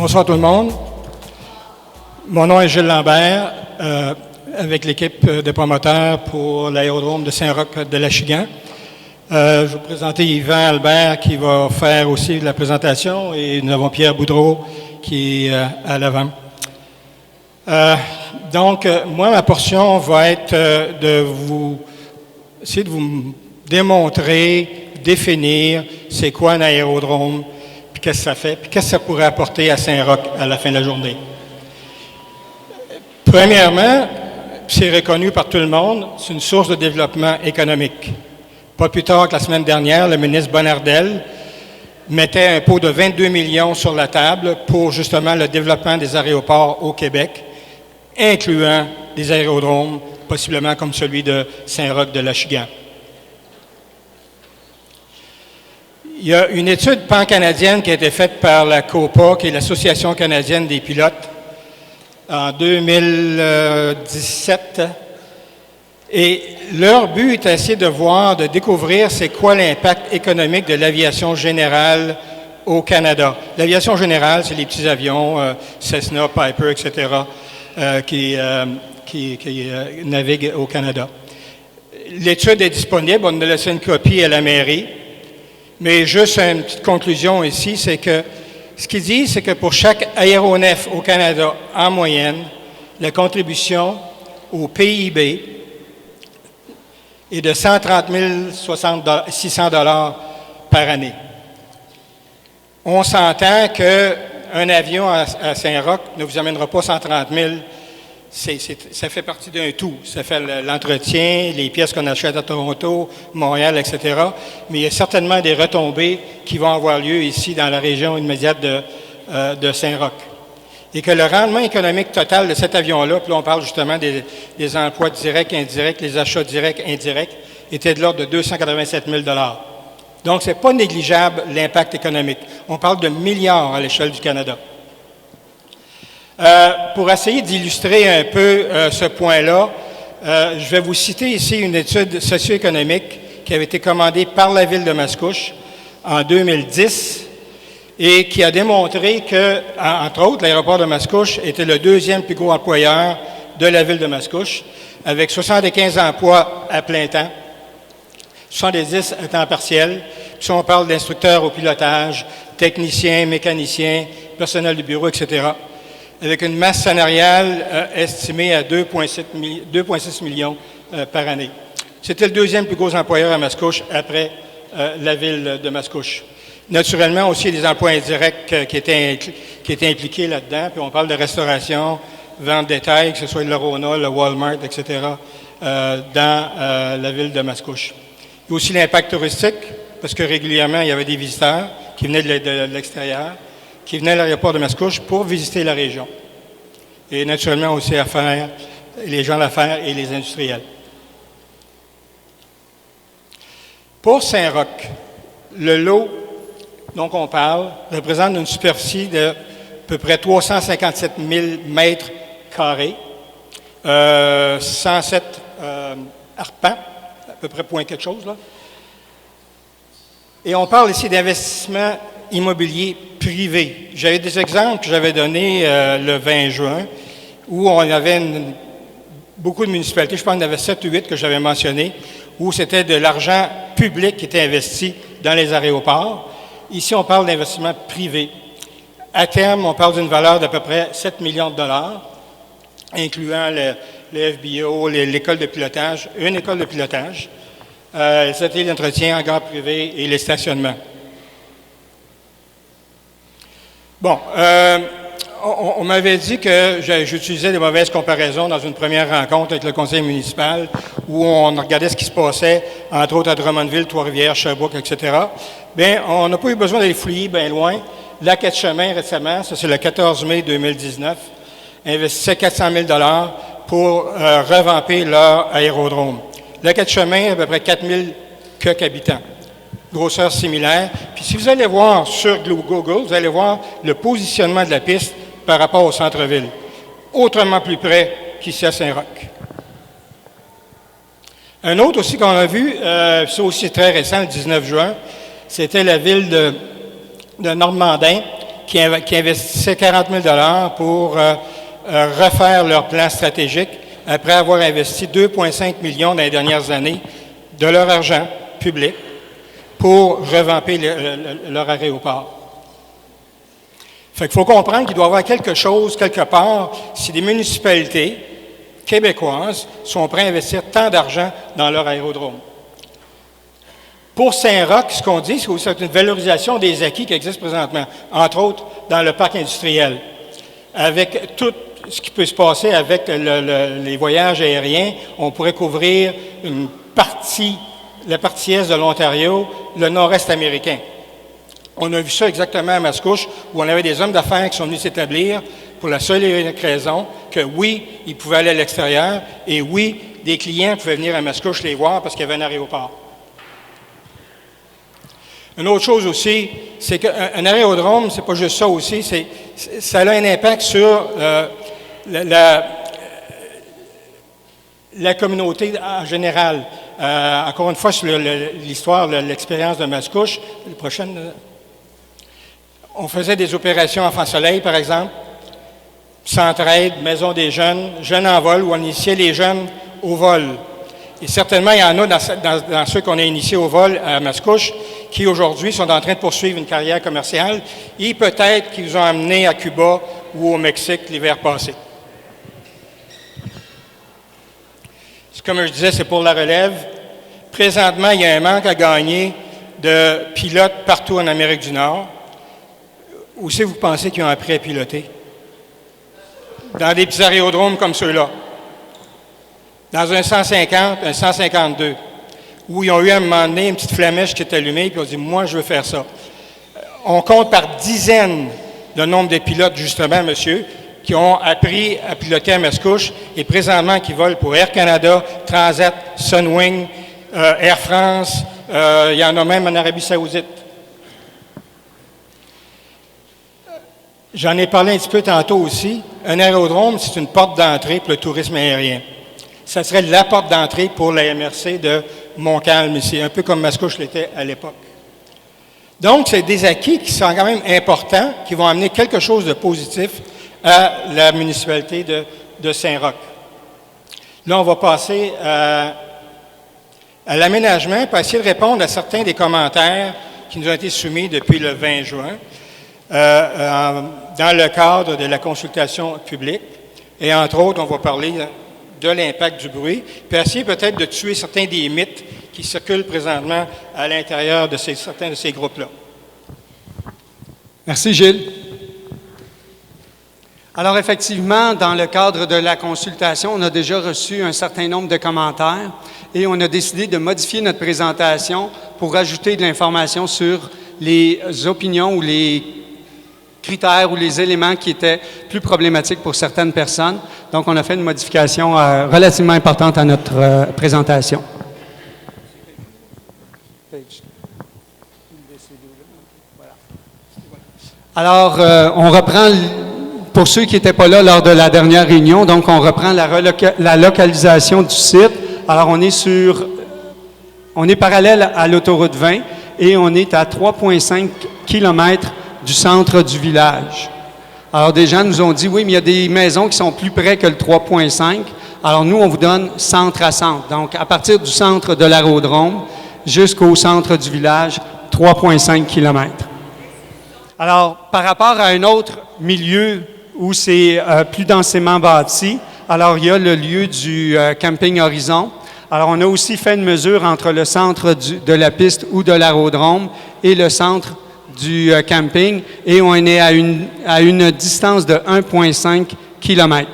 Bonsoir tout le monde. Mon nom est Gilles Lambert, avec l'équipe de promoteurs pour l'aérodrome de Saint-Roch de l'Achigan. Je vais vous présenter Yvan Albert qui va faire aussi la présentation et nous avons Pierre Boudreau qui est à l'avant. Donc, moi, ma portion va être essayer de vous démontrer, définir c'est quoi un aérodrome, puis qu'est-ce que ça fait, puis qu'est-ce que ça pourrait apporter à Saint-Roch à la fin de la journée. Premièrement, c'est reconnu par tout le monde, c'est une source de développement économique. Pas plus tard que la semaine dernière, le ministre Bonnardel mettait un pot de 22 millions sur la table pour justement le développement des aéroports au Québec, incluant des aérodromes, possiblement comme celui de Saint-Roch de l'Achigan. Il y a une étude pan-canadienne qui a été faite par la COPA, qui est l'Association canadienne des pilotes, en 2017. Et leur but est d'essayer de découvrir c'est quoi l'impact économique de l'aviation générale au Canada. L'aviation générale, c'est les petits avions, Cessna, Piper, etc., qui naviguent au Canada. L'étude est disponible, on a laissé une copie à la mairie. Mais juste une petite conclusion ici, c'est que ce qu'ils disent, c'est que pour chaque aéronef au Canada, en moyenne, la contribution au PIB est de 130 600 $ par année. On s'entend qu'un avion à Saint-Roch ne vous amènera pas 130 000. Ça fait partie d'un tout. Ça fait l'entretien, les pièces qu'on achète à Toronto, Montréal, etc. Mais il y a certainement des retombées qui vont avoir lieu ici dans la région immédiate de Saint-Roch. Et que le rendement économique total de cet avion-là, puis là on parle justement des emplois directs, indirects, les achats directs, indirects, était de l'ordre de 287 000 $. Donc, ce n'est pas négligeable l'impact économique. On parle de milliards à l'échelle du Canada. Pour essayer d'illustrer un peu ce point-là, je vais vous citer ici une étude socio-économique qui avait été commandée par la Ville de Mascouche en 2010 et qui a démontré que, entre autres, l'aéroport de Mascouche était le deuxième plus gros employeur de la Ville de Mascouche, avec 75 emplois à plein temps, 70 à temps partiel. Puis on parle d'instructeurs au pilotage, techniciens, mécaniciens, personnel de bureau, etc., avec une masse salariale estimée à 2,6 millions par année. C'était le deuxième plus gros employeur à Mascouche après la ville de Mascouche. Naturellement, aussi, il y a des emplois indirects qui étaient impliqués là-dedans, puis on parle de restauration, vente de détail, que ce soit le Rona, le Walmart, etc., dans la ville de Mascouche. Il y a aussi l'impact touristique, parce que régulièrement, il y avait des visiteurs qui venaient de l'extérieur, qui venaient à l'aéroport de Mascouche pour visiter la région. Et naturellement aussi les gens d'affaires et les industriels. Pour Saint-Roch, le lot dont on parle représente une superficie de à peu près 357 000 mètres carrés, 107 arpents, à peu près point quelque chose, là. Et on parle ici d'investissement immobilier privé. J'avais des exemples que j'avais donnés le 20 juin, où on avait beaucoup de municipalités, je pense qu'il y en avait 7 ou 8 que j'avais mentionné, où c'était de l'argent public qui était investi dans les aéroports. Ici, on parle d'investissement privé. À terme, on parle d'une valeur d'à peu près 7 millions de $, incluant le FBO, l'école de pilotage, une école de pilotage, les ateliers d'entretien, hangars privés et les stationnements. Bon, on m'avait dit que j'utilisais des mauvaises comparaisons dans une première rencontre avec le conseil municipal où on regardait ce qui se passait, entre autres à Drummondville, Trois-Rivières, Sherbrooke, etc. Bien, on n'a pas eu besoin d'aller fouiller bien loin. La Quai-de-Chemin, récemment, ça c'est le 14 mai 2019, investissait 400 000 $ pour revamper leur aérodrome. La Quai-de-Chemin, à peu près 4 000 habitants. Grosseur similaire. Puis si vous allez voir sur Google, vous allez voir le positionnement de la piste par rapport au centre-ville. Autrement plus près qu'ici à Saint-Roch. Un autre aussi qu'on a vu, ça aussi très récent, le 19 juin, c'était la ville de Normandin qui investissaient 40 000 pour refaire leur plan stratégique après avoir investi 2,5 millions dans les dernières années de leur argent public pour revamper leur aéroport. Fait qu'il faut comprendre qu'il doit y avoir quelque chose, quelque part, si des municipalités québécoises sont prêtes à investir tant d'argent dans leur aérodrome. Pour Saint-Roch, ce qu'on dit, c'est que c'est une valorisation des acquis qui existent présentement, entre autres dans le parc industriel, avec tout ce qui peut se passer avec les voyages aériens. On pourrait couvrir la partie est de l'Ontario, le nord-est américain. On a vu ça exactement à Mascouche, où on avait des hommes d'affaires qui sont venus s'établir pour la seule et unique raison que, oui, ils pouvaient aller à l'extérieur, et oui, des clients pouvaient venir à Mascouche les voir parce qu'il y avait un aéroport. Une autre chose aussi, c'est qu'un aérodrome, c'est pas juste ça aussi, ça a un impact sur la communauté en général. Encore une fois, sur l'histoire, l'expérience de Mascouche, la prochaine, on faisait des opérations Enfants Soleil, par exemple, Centraide, Maison des Jeunes, Jeunes en vol, où on initiait les jeunes au vol. Et certainement, il y en a dans ceux qu'on a initiés au vol à Mascouche qui, aujourd'hui, sont en train de poursuivre une carrière commerciale et peut-être qu'ils vous ont amené à Cuba ou au Mexique l'hiver passé. Comme je disais, c'est pour la relève. Présentement, il y a un manque à gagner de pilotes partout en Amérique du Nord. Où c'est vous pensez qu'ils ont appris à piloter? Dans des petits aérodromes comme ceux-là. Dans un 150, un 152, où ils ont eu à un moment donné une petite flamèche qui est allumée, puis ils ont dit « Moi, je veux faire ça ». On compte par dizaines le nombre de pilotes, justement, monsieur, qui ont appris à piloter à Mascouche et présentement qui volent pour Air Canada, Transat, Sunwing, Air France, il y en a même en Arabie Saoudite. J'en ai parlé un petit peu tantôt aussi. Un aérodrome, c'est une porte d'entrée pour le tourisme aérien. Ça serait la porte d'entrée pour la MRC de Montcalm ici, un peu comme Mascouche l'était à l'époque. Donc, c'est des acquis qui sont quand même importants, qui vont amener quelque chose de positif à la municipalité de Saint-Roch. Là, on va passer à l'aménagement pour essayer de répondre à certains des commentaires qui nous ont été soumis depuis le 20 juin dans le cadre de la consultation publique. Et entre autres, on va parler de l'impact du bruit, puis essayer peut-être de tuer certains des mythes qui circulent présentement à l'intérieur de certains de ces groupes-là. Merci, Gilles. Alors, effectivement, dans le cadre de la consultation, on a déjà reçu un certain nombre de commentaires et on a décidé de modifier notre présentation pour ajouter de l'information sur les opinions ou les critères ou les éléments qui étaient plus problématiques pour certaines personnes. Donc, on a fait une modification relativement importante à notre présentation. Alors, on reprend, pour ceux qui n'étaient pas là lors de la dernière réunion, donc on reprend la localisation du site. Alors, on est parallèle à l'autoroute 20 et on est à 3,5 km du centre du village. Alors, des gens nous ont dit, oui, mais il y a des maisons qui sont plus près que le 3,5. Alors, nous, on vous donne centre à centre. Donc, à partir du centre de l'aérodrome jusqu'au centre du village, 3,5 km. Alors, par rapport à un autre milieu où c'est plus densément bâti, alors il y a le lieu du camping Horizon. Alors, on a aussi fait une mesure entre le centre de la piste ou de l'aérodrome et le centre du camping, et on est à une distance de 1,5 km.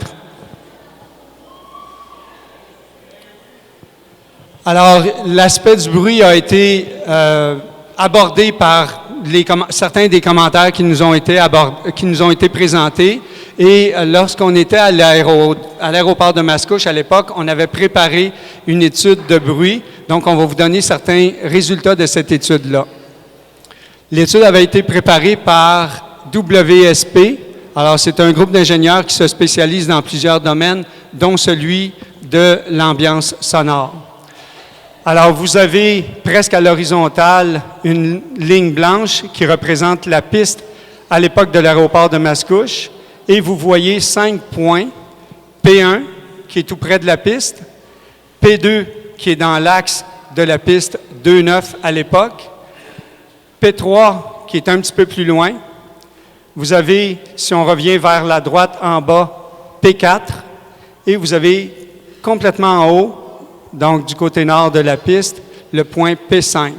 Alors, l'aspect du bruit a été abordé par certains des commentaires qui nous ont été présentés. Et lorsqu'on était à l'aéroport de Mascouche, à l'époque, on avait préparé une étude de bruit. Donc, on va vous donner certains résultats de cette étude-là. L'étude avait été préparée par WSP. Alors, c'est un groupe d'ingénieurs qui se spécialise dans plusieurs domaines, dont celui de l'ambiance sonore. Alors, vous avez presque à l'horizontale une ligne blanche qui représente la piste à l'époque de l'aéroport de Mascouche. Et vous voyez 5 points. P1, qui est tout près de la piste. P2, qui est dans l'axe de la piste 2-9 à l'époque. P3, qui est un petit peu plus loin. Vous avez, si on revient vers la droite en bas, P4. Et vous avez complètement en haut, donc du côté nord de la piste, le point P5.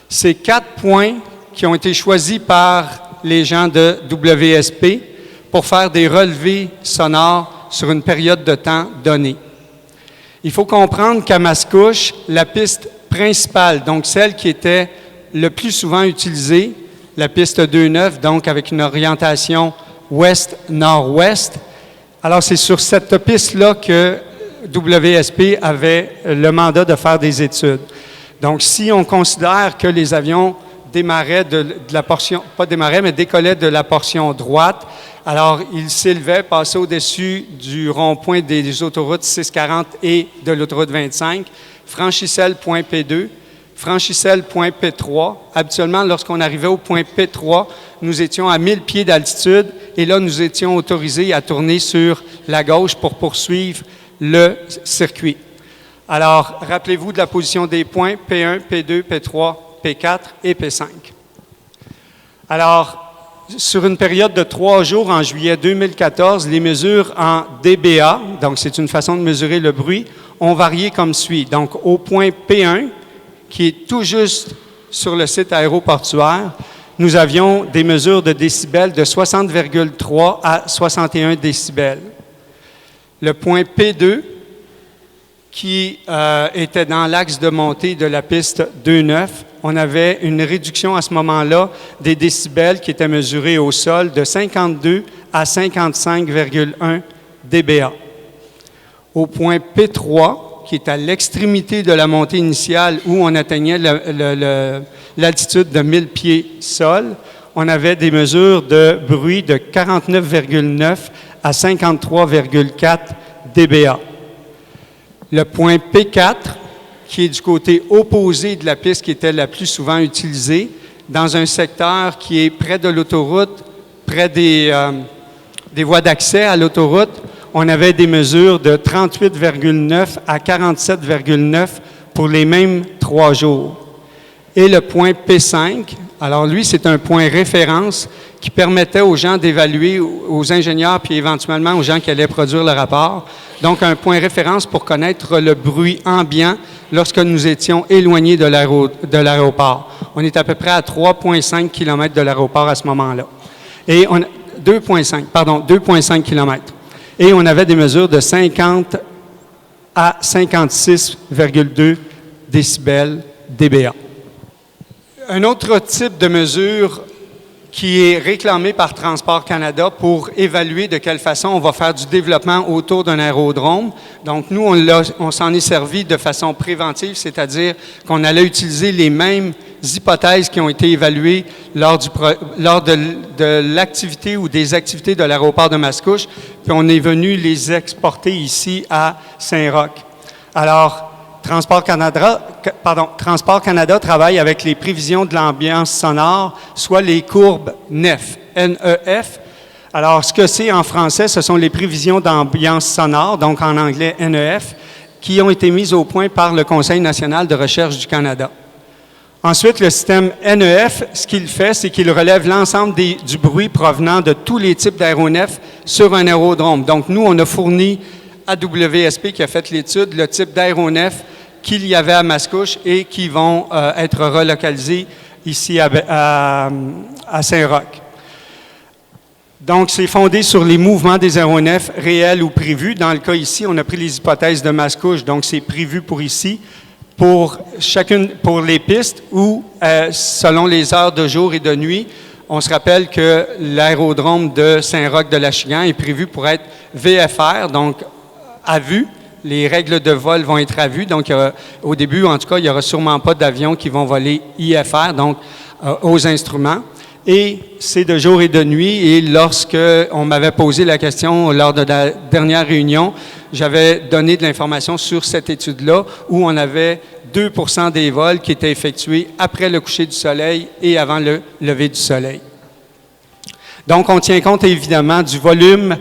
Ces 4 points qui ont été choisis par les gens de WSP pour faire des relevés sonores sur une période de temps donnée. Il faut comprendre qu'à Mascouche, la piste principale, donc celle qui était le plus souvent utilisée, la piste 2-9, donc avec une orientation ouest-nord-ouest. Alors, c'est sur cette piste-là que WSP avait le mandat de faire des études. Donc, si on considère que les avions démarraient de la portion, pas démarraient, mais décollaient de la portion droite, alors ils s'élevaient, passaient au-dessus du rond-point des autoroutes 640 et de l'autoroute 25, franchissaient le point P2, franchissaient le point P3. Habituellement, lorsqu'on arrivait au point P3, nous étions à 1000 pieds d'altitude et là, nous étions autorisés à tourner sur la gauche pour poursuivre le circuit. Alors, rappelez-vous de la position des points P1, P2, P3, P4 et P5. Alors, sur une période de 3 jours en juillet 2014, les mesures en dBA, donc c'est une façon de mesurer le bruit, ont varié comme suit. Donc, au point P1, qui est tout juste sur le site aéroportuaire, nous avions des mesures de décibels de 60,3 à 61 décibels. Le point P2, qui était dans l'axe de montée de la piste 2-9, on avait une réduction à ce moment-là des décibels qui étaient mesurés au sol de 52 à 55,1 dBA. Au point P3, qui est à l'extrémité de la montée initiale où on atteignait l'altitude de 1000 pieds sol, on avait des mesures de bruit de 49,9 à 53,4 dBA. Le point P4, qui est du côté opposé de la piste qui était la plus souvent utilisée, dans un secteur qui est près de l'autoroute, près des voies d'accès à l'autoroute, on avait des mesures de 38,9 à 47,9 pour les mêmes 3 jours. Et le point P5, alors lui, c'est un point référence qui permettait aux gens d'évaluer, aux ingénieurs, puis éventuellement aux gens qui allaient produire le rapport. Donc, un point référence pour connaître le bruit ambiant lorsque nous étions éloignés de l'aéroport. On est à peu près à 3,5 km de l'aéroport à ce moment-là. Et 2,5 km. Et on avait des mesures de 50 à 56,2 décibels dBA. Un autre type de mesure qui est réclamé par Transport Canada pour évaluer de quelle façon on va faire du développement autour d'un aérodrome. Donc, nous, on s'en est servi de façon préventive, c'est-à-dire qu'on allait utiliser les mêmes hypothèses qui ont été évaluées lors de l'activité ou des activités de l'aéroport de Mascouche, puis on est venu les exporter ici à Saint-Roch. Alors, Transport Canada travaille avec les prévisions de l'ambiance sonore, soit les courbes NEF, N-E-F. Alors, ce que c'est en français, ce sont les prévisions d'ambiance sonore, donc en anglais NEF, qui ont été mises au point par le Conseil national de recherche du Canada. Ensuite, le système NEF, ce qu'il fait, c'est qu'il relève l'ensemble du bruit provenant de tous les types d'aéronefs sur un aérodrome. Donc, nous, on a fourni à WSP, qui a fait l'étude, le type d'aéronef qu'il y avait à Mascouche et qui vont être relocalisés ici à Saint-Roch. Donc, c'est fondé sur les mouvements des aéronefs réels ou prévus. Dans le cas ici, on a pris les hypothèses de Mascouche, donc c'est prévu pour ici, pour les pistes ou selon les heures de jour et de nuit. On se rappelle que l'aérodrome de Saint-Roch-de-l'Achigan est prévu pour être VFR, donc à vue. Les règles de vol vont être à vue. Donc, au début, en tout cas, il n'y aura sûrement pas d'avions qui vont voler IFR, donc aux instruments. Et c'est de jour et de nuit. Et lorsque on m'avait posé la question lors de la dernière réunion, j'avais donné de l'information sur cette étude-là où on avait 2 % des vols qui étaient effectués après le coucher du soleil et avant le lever du soleil. Donc, on tient compte évidemment du volume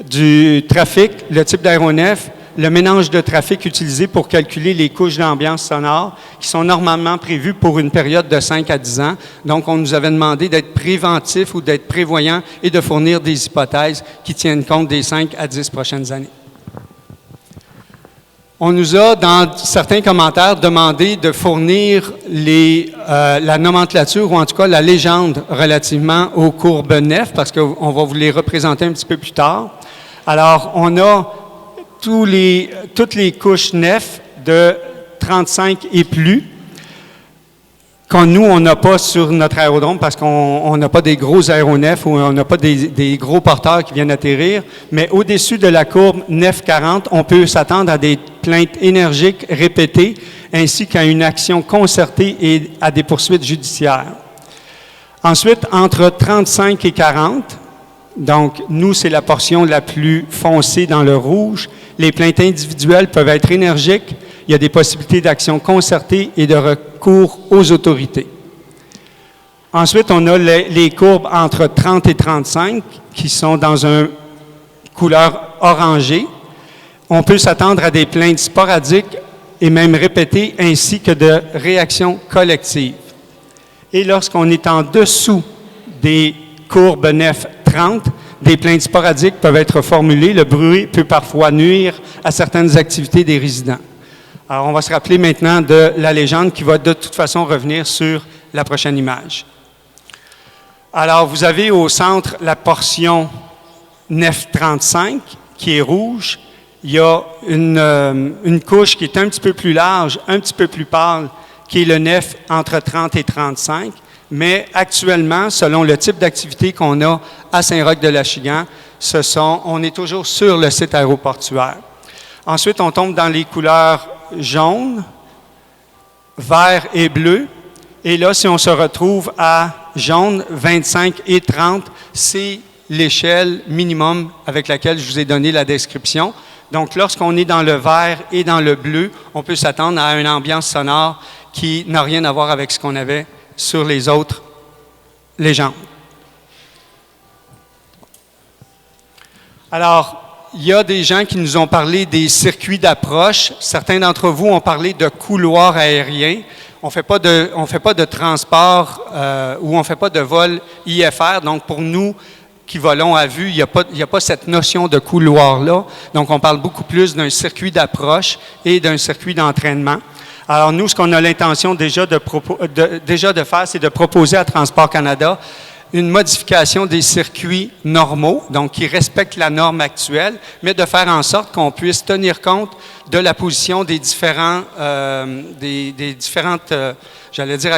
du trafic, le type d'aéronef, le mélange de trafic utilisé pour calculer les couches d'ambiance sonore qui sont normalement prévues pour une période de 5 à 10 ans. Donc, on nous avait demandé d'être préventif ou d'être prévoyant et de fournir des hypothèses qui tiennent compte des 5 à 10 prochaines années. On nous a, dans certains commentaires, demandé de fournir la nomenclature ou en tout cas la légende relativement aux courbes nef parce qu'on va vous les représenter un petit peu plus tard. Alors, on a toutes les couches nef de 35 et plus, qu'on nous, on n'a pas sur notre aérodrome parce qu'on n'a pas des gros aéronefs ou on n'a pas des gros porteurs qui viennent atterrir, mais au-dessus de la courbe nef 40, on peut s'attendre à des plaintes énergiques répétées ainsi qu'à une action concertée et à des poursuites judiciaires. Ensuite, entre 35 et 40, donc nous, c'est la portion la plus foncée dans le rouge. Les plaintes individuelles peuvent être énergiques. Il y a des possibilités d'action concertée et de recours aux autorités. Ensuite, on a les courbes entre 30 et 35 qui sont dans une couleur orangée. On peut s'attendre à des plaintes sporadiques et même répétées ainsi que de réactions collectives. Et lorsqu'on est en dessous des courbes nef 30, des plaintes sporadiques peuvent être formulées. Le bruit peut parfois nuire à certaines activités des résidents. Alors, on va se rappeler maintenant de la légende qui va de toute façon revenir sur la prochaine image. Alors, vous avez au centre la portion nef 35 qui est rouge. Il y a une couche qui est un petit peu plus large, un petit peu plus pâle, qui est le nef entre 30 et 35. Mais actuellement, selon le type d'activité qu'on a à Saint-Roch-de-l'Achigan, on est toujours sur le site aéroportuaire. Ensuite, on tombe dans les couleurs jaune, vert et bleu. Et là, si on se retrouve à jaune, 25 et 30, c'est l'échelle minimum avec laquelle je vous ai donné la description. Donc, lorsqu'on est dans le vert et dans le bleu, on peut s'attendre à une ambiance sonore qui n'a rien à voir avec ce qu'on avait sur les autres légendes. Alors, il y a des gens qui nous ont parlé des circuits d'approche. Certains d'entre vous ont parlé de couloirs aériens. On ne fait pas de transport ou on ne fait pas de vol IFR. Donc, pour nous qui volons à vue, il n'y a pas cette notion de couloir-là. Donc, on parle beaucoup plus d'un circuit d'approche et d'un circuit d'entraînement. Alors, nous, ce qu'on a l'intention déjà de faire, c'est de proposer à Transport Canada une modification des circuits normaux, donc qui respectent la norme actuelle, mais de faire en sorte qu'on puisse tenir compte de la position des différentes, j'allais dire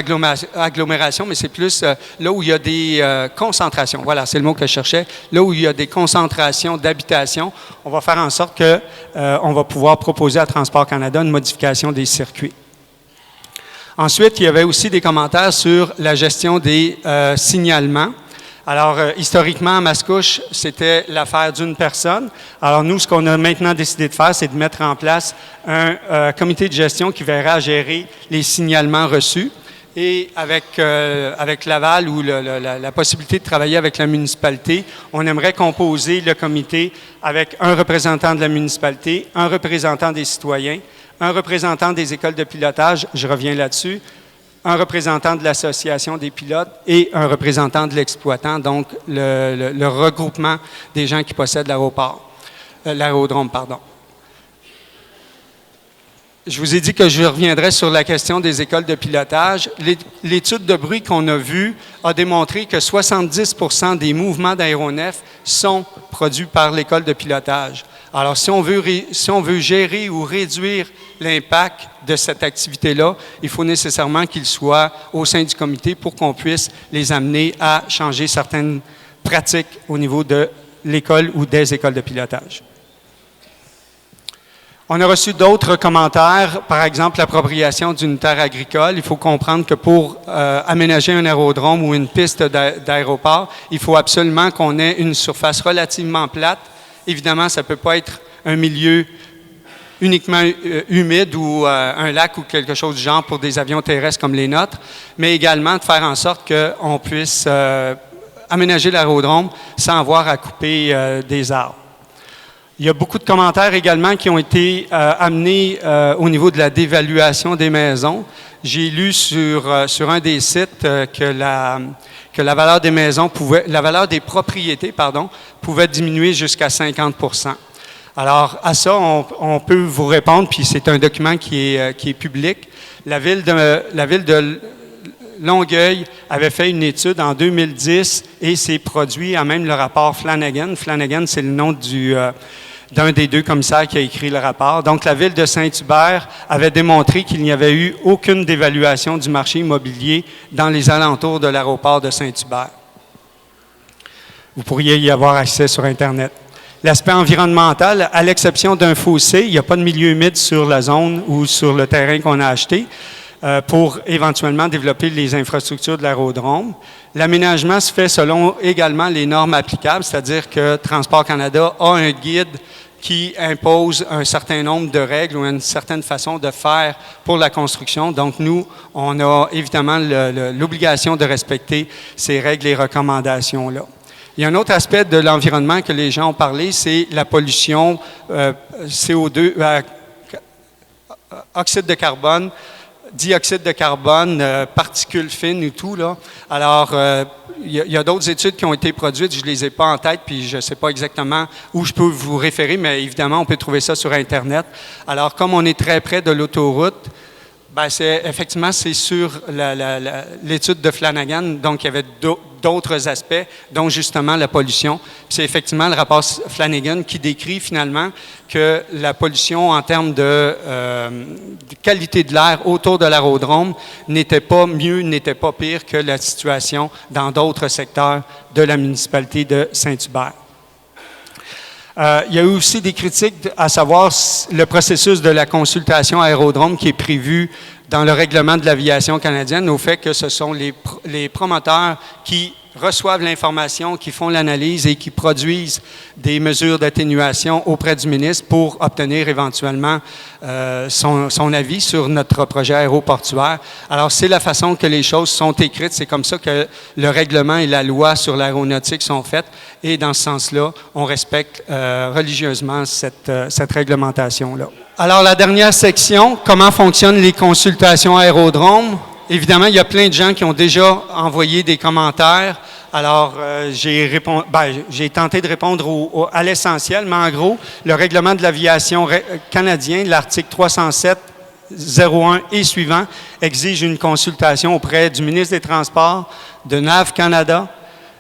agglomérations, mais c'est plus là où il y a des concentrations. Voilà, c'est le mot que je cherchais. Là où il y a des concentrations d'habitation, on va faire en sorte qu'on va pouvoir proposer à Transport Canada une modification des circuits. Ensuite, il y avait aussi des commentaires sur la gestion des signalements. Alors, historiquement, à Mascouche, c'était l'affaire d'une personne. Alors, nous, ce qu'on a maintenant décidé de faire, c'est de mettre en place un comité de gestion qui verra gérer les signalements reçus. Et avec Laval ou la possibilité de travailler avec la municipalité, on aimerait composer le comité avec un représentant de la municipalité, un représentant des citoyens, un représentant des écoles de pilotage, je reviens là-dessus, un représentant de l'association des pilotes et un représentant de l'exploitant, donc le regroupement des gens qui possèdent l'aérodrome. Je vous ai dit que je reviendrai sur la question des écoles de pilotage. L'étude de bruit qu'on a vue a démontré que 70% des mouvements d'aéronefs sont produits par l'école de pilotage. Alors, si on veut gérer ou réduire l'impact de cette activité-là, il faut nécessairement qu'il soit au sein du comité pour qu'on puisse les amener à changer certaines pratiques au niveau de l'école ou des écoles de pilotage. On a reçu d'autres commentaires, par exemple l'appropriation d'une terre agricole. Il faut comprendre que pour aménager un aérodrome ou une piste d'aéroport, il faut absolument qu'on ait une surface relativement plate. Évidemment, ça ne peut pas être un milieu uniquement humide ou un lac ou quelque chose du genre pour des avions terrestres comme les nôtres, mais également de faire en sorte qu'on puisse aménager l'aérodrome sans avoir à couper des arbres. Il y a beaucoup de commentaires également qui ont été amenés au niveau de la dévaluation des maisons. J'ai lu sur un des sites que la valeur des maisons la valeur des propriétés, pouvait diminuer jusqu'à 50%. Alors, à ça, on peut vous répondre, puis c'est un document qui est public. La ville de Longueuil avait fait une étude en 2010 et s'est produit à même le rapport Flanagan. Flanagan, c'est le nom d'un des deux commissaires qui a écrit le rapport. Donc, la ville de Saint-Hubert avait démontré qu'il n'y avait eu aucune dévaluation du marché immobilier dans les alentours de l'aéroport de Saint-Hubert. Vous pourriez y avoir accès sur Internet. L'aspect environnemental, à l'exception d'un fossé, il n'y a pas de milieu humide sur la zone ou sur le terrain qu'on a acheté pour éventuellement développer les infrastructures de l'aérodrome. L'aménagement se fait selon également les normes applicables, c'est-à-dire que Transport Canada a un guide qui impose un certain nombre de règles ou une certaine façon de faire pour la construction. Donc, nous, on a évidemment l'obligation de respecter ces règles et recommandations-là. Il y a un autre aspect de l'environnement que les gens ont parlé, c'est la pollution CO2, oxyde de carbone, dioxyde de carbone, particules fines et tout, là. Alors, il y a d'autres études qui ont été produites, je ne les ai pas en tête, puis je ne sais pas exactement où je peux vous référer, mais évidemment, on peut trouver ça sur Internet. Alors, comme on est très près de l'autoroute, bien, effectivement, c'est sur l'étude de Flanagan, donc il y avait d'autres aspects, dont justement la pollution. C'est effectivement le rapport Flanagan qui décrit finalement que la pollution en termes de qualité de l'air autour de l'aérodrome n'était pas mieux, n'était pas pire que la situation dans d'autres secteurs de la municipalité de Saint-Hubert. Il y a eu aussi des critiques à savoir le processus de la consultation aérodrome qui est prévu dans le règlement de l'aviation canadienne, au fait que ce sont les promoteurs qui reçoivent l'information, qui font l'analyse et qui produisent des mesures d'atténuation auprès du ministre pour obtenir éventuellement son avis sur notre projet aéroportuaire. Alors, c'est la façon que les choses sont écrites. C'est comme ça que le règlement et la loi sur l'aéronautique sont faites. Et dans ce sens-là, on respecte religieusement cette réglementation-là. Alors, la dernière section, comment fonctionnent les consultations aérodromes? Évidemment, il y a plein de gens qui ont déjà envoyé des commentaires. Alors, j'ai tenté de répondre à l'essentiel, mais en gros, le règlement de l'aviation canadien, l'article 307.01 et suivant, exige une consultation auprès du ministre des Transports, de NAV Canada,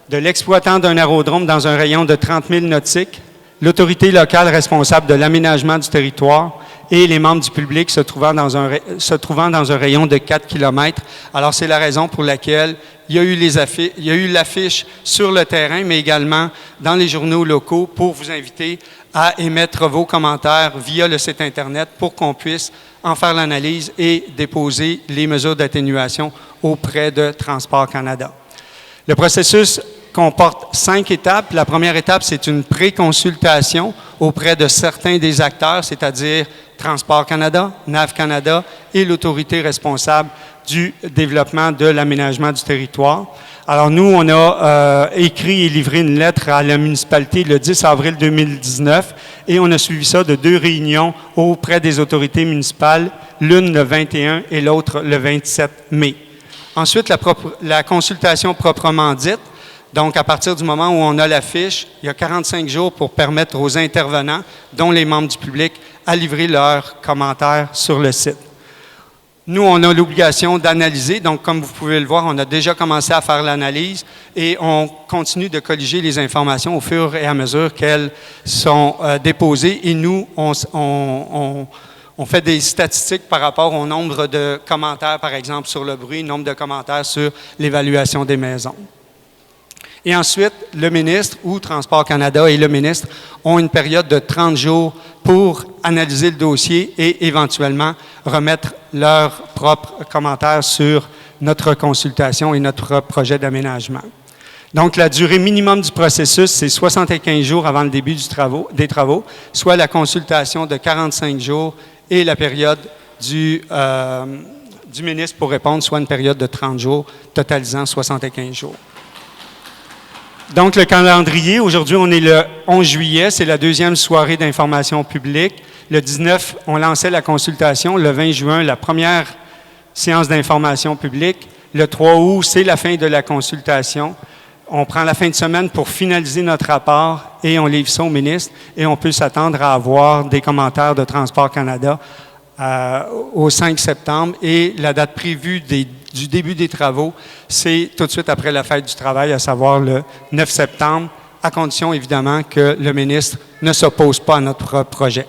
de l'exploitant d'un aérodrome dans un rayon de 30 000 nautiques, l'autorité locale responsable de l'aménagement du territoire et les membres du public se trouvant dans un rayon de 4 km. Alors, c'est la raison pour laquelle il y a eu l'affiche sur le terrain, mais également dans les journaux locaux pour vous inviter à émettre vos commentaires via le site Internet pour qu'on puisse en faire l'analyse et déposer les mesures d'atténuation auprès de Transport Canada. Le processus comporte 5 étapes. La première étape, c'est une pré-consultation auprès de certains des acteurs, c'est-à-dire Transport Canada, NAV Canada et l'autorité responsable du développement de l'aménagement du territoire. Alors, nous, on a écrit et livré une lettre à la municipalité le 10 avril 2019 et on a suivi ça de 2 réunions auprès des autorités municipales, l'une le 21 et l'autre le 27 mai. Ensuite, la consultation proprement dite. Donc, à partir du moment où on a la fiche, il y a 45 jours pour permettre aux intervenants, dont les membres du public, à livrer leurs commentaires sur le site. Nous, on a l'obligation d'analyser. Donc, comme vous pouvez le voir, on a déjà commencé à faire l'analyse et on continue de colliger les informations au fur et à mesure qu'elles sont déposées. Et nous, on fait des statistiques par rapport au nombre de commentaires, par exemple, sur le bruit, nombre de commentaires sur l'évaluation des maisons. Et ensuite, le ministre ou Transport Canada et le ministre ont une période de 30 jours pour analyser le dossier et éventuellement remettre leurs propres commentaires sur notre consultation et notre projet d'aménagement. Donc, la durée minimum du processus, c'est 75 jours avant le début des travaux, soit la consultation de 45 jours et la période du ministre pour répondre, soit une période de 30 jours, totalisant 75 jours. Donc, le calendrier, aujourd'hui, on est le 11 juillet, c'est la deuxième soirée d'information publique. Le 19, on lançait la consultation. Le 20 juin, la première séance d'information publique. Le 3 août, c'est la fin de la consultation. On prend la fin de semaine pour finaliser notre rapport et on livre ça au ministre. Et on peut s'attendre à avoir des commentaires de Transport Canada au 5 septembre. Et la date prévue du début des travaux, c'est tout de suite après la fête du travail, à savoir le 9 septembre, à condition évidemment que le ministre ne s'oppose pas à notre projet.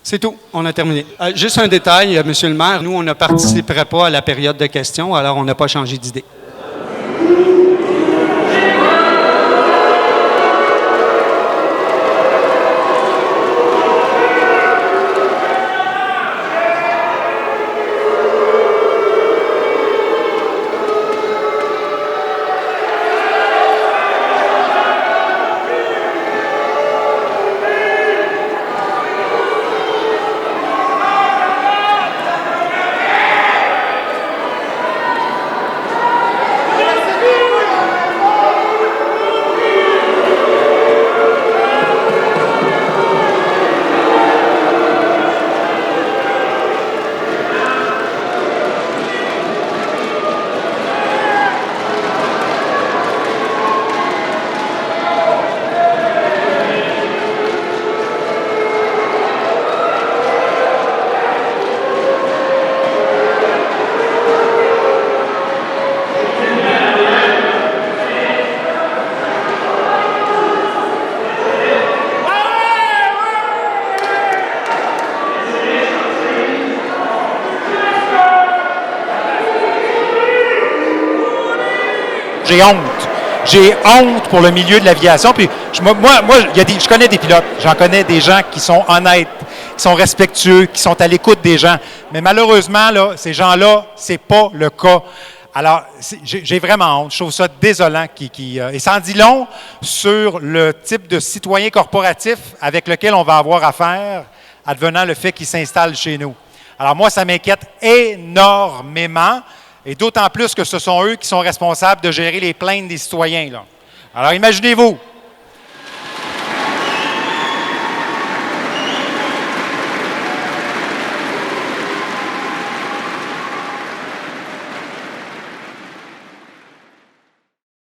C'est tout, on a terminé. Juste un détail, Monsieur le maire, nous, on ne participerait pas à la période de questions, alors on n'a pas changé d'idée. J'ai honte. J'ai honte pour le milieu de l'aviation. Puis je connais des pilotes. J'en connais des gens qui sont honnêtes, qui sont respectueux, qui sont à l'écoute des gens. Mais malheureusement, là, ces gens-là, c'est pas le cas. Alors, j'ai vraiment honte. Je trouve ça désolant. Et ça en dit long sur le type de citoyen corporatif avec lequel on va avoir affaire, advenant le fait qu'il s'installe chez nous. Alors moi, ça m'inquiète énormément. Et d'autant plus que ce sont eux qui sont responsables de gérer les plaintes des citoyens, là. Alors, imaginez-vous,